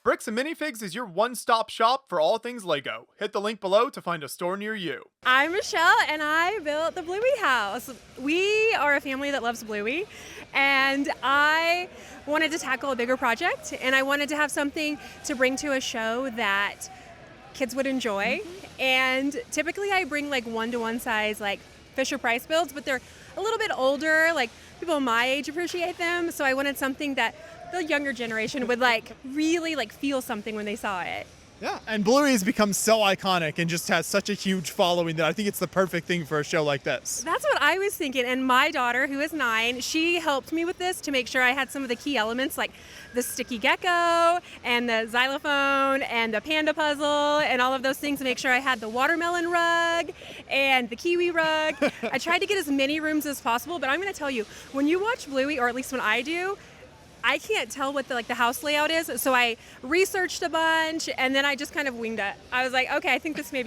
Bricks and Minifigs is your one-stop shop for all things Lego. Hit the link below to find a store near you. I'm Michelle, and I built the Bluey house. We are a family that loves Bluey, and I wanted to tackle a bigger project, and I wanted to have something to bring to a show that kids would enjoy. And typically I bring like one-to-one size like Fisher Price builds, but they're a little bit older, like people my age appreciate them. So I wanted something that the younger generation would like really like feel something when they saw it. Yeah, and Bluey has become so iconic and just has such a huge following that I think it's the perfect thing for a show like this. That's what I was thinking. And my daughter, who is 9, she helped me with this to make sure I had some of the key elements like the sticky gecko and the xylophone and the panda puzzle and all of those things to make sure I had the watermelon rug and the kiwi rug. I tried to get as many rooms as possible, but I'm going to tell you, when you watch Bluey, or at least when I do, I can't tell what the house layout is, so I researched a bunch and then I just kind of winged it. I was like, okay, I think this might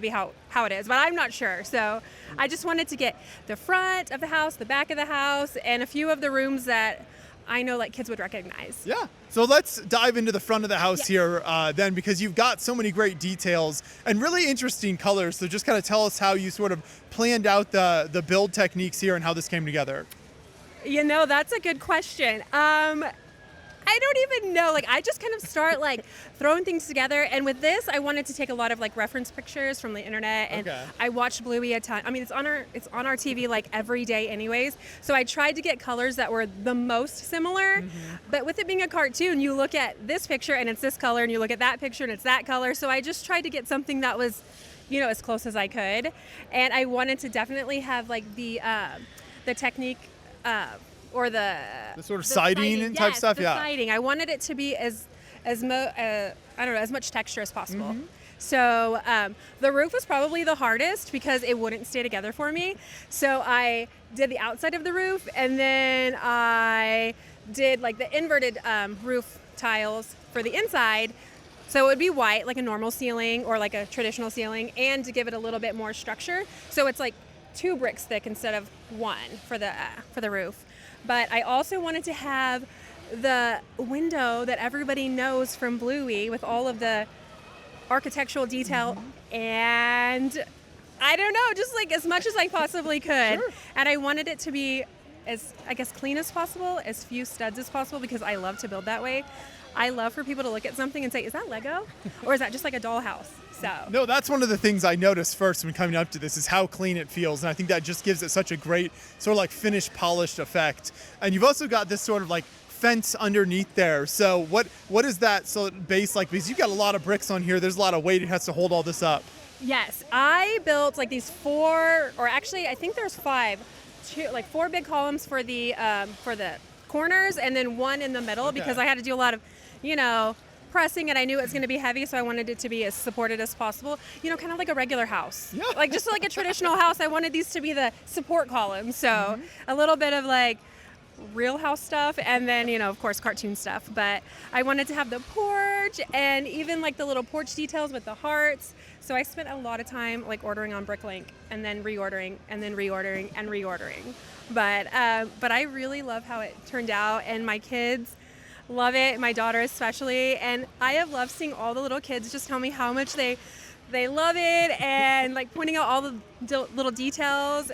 be how it is, but I'm not sure. So I just wanted to get the front of the house, the back of the house, and a few of the rooms that I know like kids would recognize. Yeah. So let's dive into the front of the house here then, because you've got so many great details and really interesting colors. So just kind of tell us how you sort of planned out the build techniques here and how this came together. You know, that's a good question. I don't even know. Like, I just kind of start like throwing things together. And with this, I wanted to take a lot of like reference pictures from the internet. And I watched Bluey a ton. I mean, it's on our TV like every day, anyways. So I tried to get colors that were the most similar. But with it being a cartoon, you look at this picture and it's this color, and you look at that picture and it's that color. So I just tried to get something that was, you know, as close as I could. And I wanted to definitely have like the technique. Or the sort of siding and type stuff, siding. I wanted it to be as much texture as possible. So the roof was probably the hardest because it wouldn't stay together for me. So I did the outside of the roof, and then I did like the inverted roof tiles for the inside. So it would be white, like a normal ceiling or like a traditional ceiling, and to give it a little bit more structure. So it's like 2 bricks thick instead of 1 for the roof. But I also wanted to have the window that everybody knows from Bluey with all of the architectural detail, and I don't know, just like as much as I possibly could. And I wanted it to be as, I guess, clean as possible, as few studs as possible, because I love to build that way. I love for people to look at something and say, is that Lego? Or is that just like a dollhouse? So. No, that's one of the things I noticed first when coming up to this is how clean it feels. And I think that just gives it such a great sort of like finished, polished effect. And you've also got this sort of like fence underneath there. So what is that base like? Because you've got a lot of bricks on here. There's a lot of weight it has to hold all this up. Yes, I built like these 4, or actually I think there's 5, 4 big columns for the corners, and then 1 in the middle because I had to do a lot of, you know, pressing, and I knew it was going to be heavy, so I wanted it to be as supported as possible. You know, kind of like a regular house. Yeah. Like just like a traditional house, I wanted these to be the support columns. So a little bit of like real house stuff, and then, you know, of course, cartoon stuff. But I wanted to have the porch and even like the little porch details with the hearts. So I spent a lot of time like ordering on Bricklink and then reordering and then reordering and reordering. But I really love how it turned out, and my kids love it, my daughter especially, and I have loved seeing all the little kids just tell me how much they love it, and like pointing out all the little details.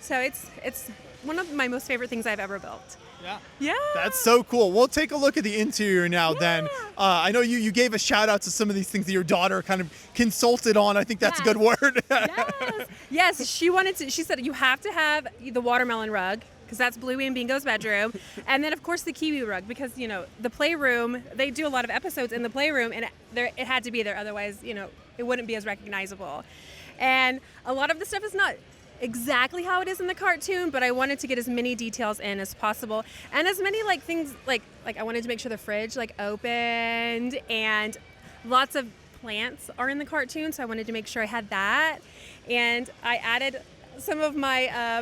So it's one of my most favorite things I've ever built. Yeah. That's so cool. We'll take a look at the interior now then. I know you gave a shout out to some of these things that your daughter kind of consulted on. I think that's a good word. Yes, she said you have to have the watermelon rug, because that's Bluey and Bingo's bedroom. And then, of course, the kiwi rug, because, you know, the playroom, they do a lot of episodes in the playroom, and it had to be there. Otherwise, you know, it wouldn't be as recognizable. And a lot of the stuff is not exactly how it is in the cartoon, but I wanted to get as many details in as possible. And as many, like, things, like I wanted to make sure the fridge, like, opened, and lots of plants are in the cartoon, so I wanted to make sure I had that. And I added some of my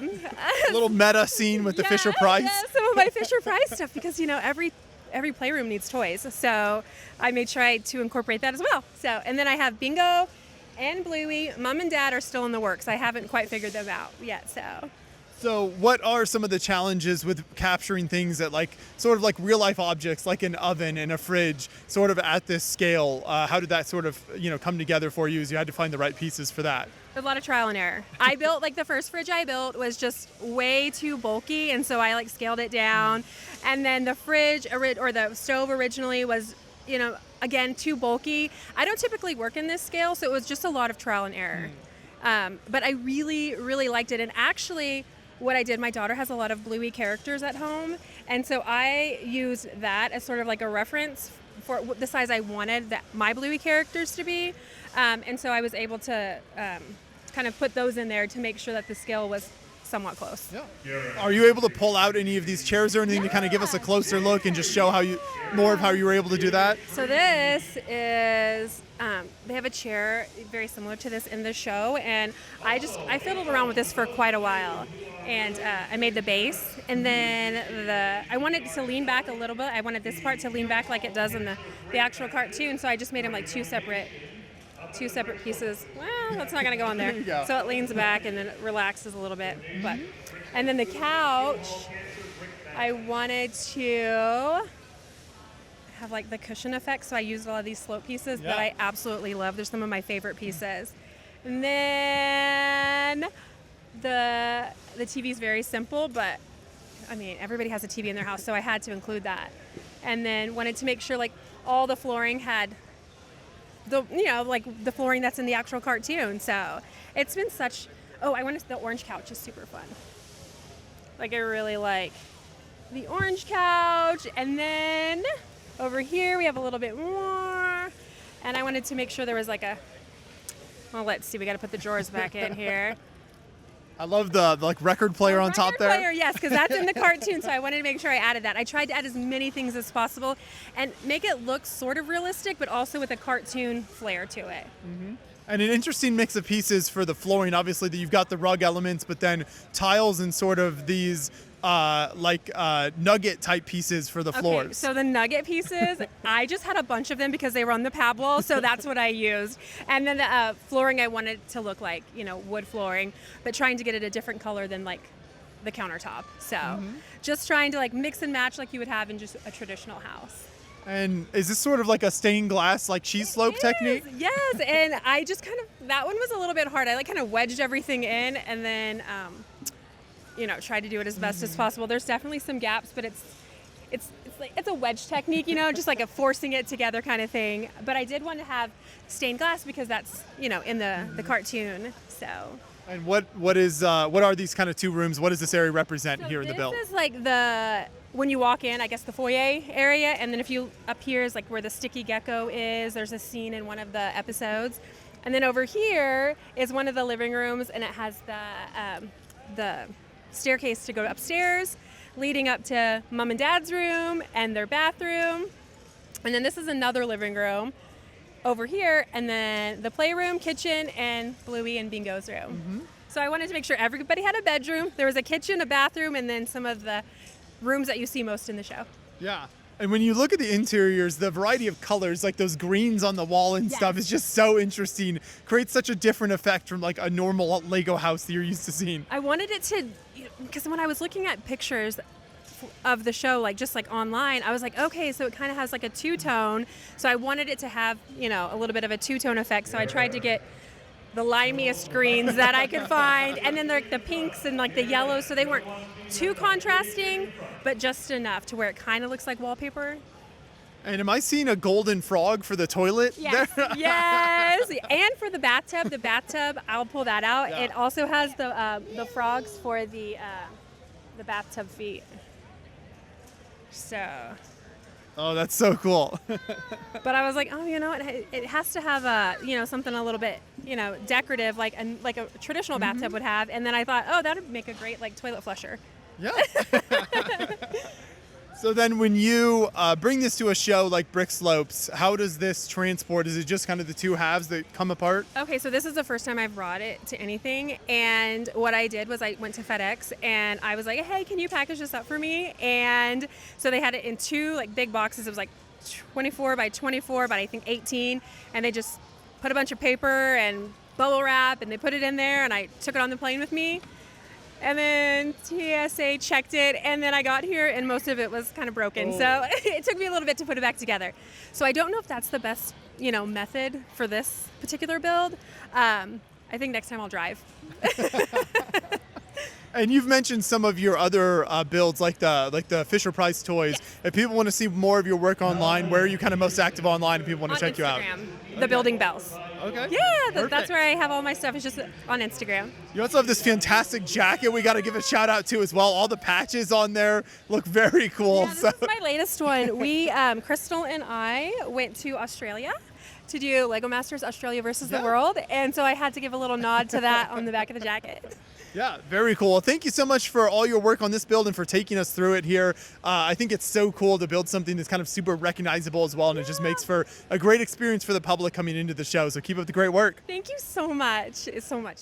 little meta scene with the Fisher Price. Yeah, some of my Fisher Price stuff, because, you know, every playroom needs toys, so I made sure to incorporate that as well. So, and then I have Bingo and Bluey. Mom and Dad are still in the works. I haven't quite figured them out yet. So what are some of the challenges with capturing things that like sort of like real life objects like an oven and a fridge sort of at this scale? How did that sort of, come together for you as you had to find the right pieces for that? A lot of trial and error. I built like the first fridge I built was just way too bulky, and so I like scaled it down. And then the fridge or the stove originally was, again, too bulky. I don't typically work in this scale, so it was just a lot of trial and error. But I really, really liked it. And actually, what I did, my daughter has a lot of Bluey characters at home, and so I used that as sort of like a reference for the size I wanted my Bluey characters to be. And so I was able to kind of put those in there to make sure that the scale was somewhat close. Yeah. Are you able to pull out any of these chairs or anything to kind of give us a closer look and just show more of how you were able to do that? So this is, they have a chair very similar to this in the show, and I fiddled around with this for quite a while. And I made the base, and then I wanted to lean back a little bit. I wanted this part to lean back like it does in the actual cartoon, so I just made them like two separate pieces. Well, that's not going to go on there. There you go. So it leans back and then it relaxes a little bit. And then the couch, I wanted to have like the cushion effect, so I used a lot of these slope pieces that I absolutely love. They're some of my favorite pieces. And then the TV is very simple, but I mean, everybody has a TV in their house, so I had to include that. And then wanted to make sure like all the flooring had the flooring that's in the actual cartoon. So it's been the orange couch is super fun. Like I really like the orange couch. And then over here we have a little bit more. And I wanted to make sure there was let's see, we got to put the drawers back in here. I love the record player on top there. Record player, yes, because that's in the cartoon, so I wanted to make sure I added that. I tried to add as many things as possible and make it look sort of realistic, but also with a cartoon flair to it. Mm-hmm. And an interesting mix of pieces for the flooring. Obviously, that you've got the rug elements, but then tiles and sort of these nugget type pieces for the floors. Okay, so the nugget pieces, I just had a bunch of them because they were on the pad wall, so that's what I used. And then the flooring, I wanted to look like, wood flooring, but trying to get it a different color than like the countertop. So just trying to like mix and match like you would have in just a traditional house. And is this sort of like a stained glass, like cheese slope technique? Yes, and I just that one was a little bit hard. I kind of wedged everything in and then, tried to do it as best as possible. There's definitely some gaps, but it's a wedge technique, just like a forcing it together kind of thing. But I did want to have stained glass because that's, in the cartoon, so. And what are these kind of two rooms? What does this area represent here in the build? This is like when you walk in, I guess the foyer area, and then if you up here is like where the sticky gecko is. There's a scene in one of the episodes, and then over here is one of the living rooms, and it has the staircase to go upstairs, leading up to Mom and Dad's room and their bathroom, and then this is another living room over here, and then the playroom, kitchen, and Bluey and Bingo's room. Mm-hmm. So I wanted to make sure everybody had a bedroom. There was a kitchen, a bathroom, and then some of the rooms that you see most in the show. Yeah. And when you look at the interiors, the variety of colors, like those greens on the wall and stuff, is just so interesting. Creates such a different effect from like a normal Lego house that you're used to seeing. I wanted it to, because when I was looking at pictures of the show, like just like online, I was like, okay, so it kind of has like a two-tone. So I wanted it to have, a little bit of a two-tone effect. So I tried to get the limiest greens that I could find, and then the pinks and like the yellows, so they weren't too contrasting, but just enough to where it kind of looks like wallpaper. And am I seeing a golden frog for the toilet? Yes, yes. And for the bathtub, I'll pull that out. Yeah. It also has the frogs for the bathtub feet. So. Oh, that's so cool. But I was like, oh, it has to have something a little bit, decorative, like a traditional bathtub would have. And then I thought, oh, that would make a great like toilet flusher. Yeah. So then when you bring this to a show like Brick Slopes, how does this transport? Is it just kind of the two halves that come apart? Okay, so this is the first time I've brought it to anything. And what I did was I went to FedEx and I was like, hey, can you package this up for me? And so they had it in two like big boxes. It was like 24 by 24, but I think 18. And they just put a bunch of paper and bubble wrap and they put it in there and I took it on the plane with me. and then TSA checked it, and then I got here and most of it was kind of broken. So it took me a little bit to put it back together. So I don't know if that's the best, method for this particular build. I think next time I'll drive. And you've mentioned some of your other builds, like the Fisher Price toys. Yes. If people want to see more of your work online, where are you kind of most active online? If people want to On check you out. Instagram, the Building Bells. Okay. Yeah, that's Perfect. where I have all my stuff. It's just on Instagram. You also have this fantastic jacket we got to give a shout out to as well. All the patches on there look very cool. Yeah, this is my latest one. We, Crystal and I, went to Australia to do Lego Masters Australia versus the World, and so I had to give a little nod to that on the back of the jacket. Yeah, very cool. Well, thank you so much for all your work on this build and for taking us through it here. I think it's so cool to build something that's kind of super recognizable as well, and it just makes for a great experience for the public coming into the show. So keep up the great work. Thank you so much. It's so much.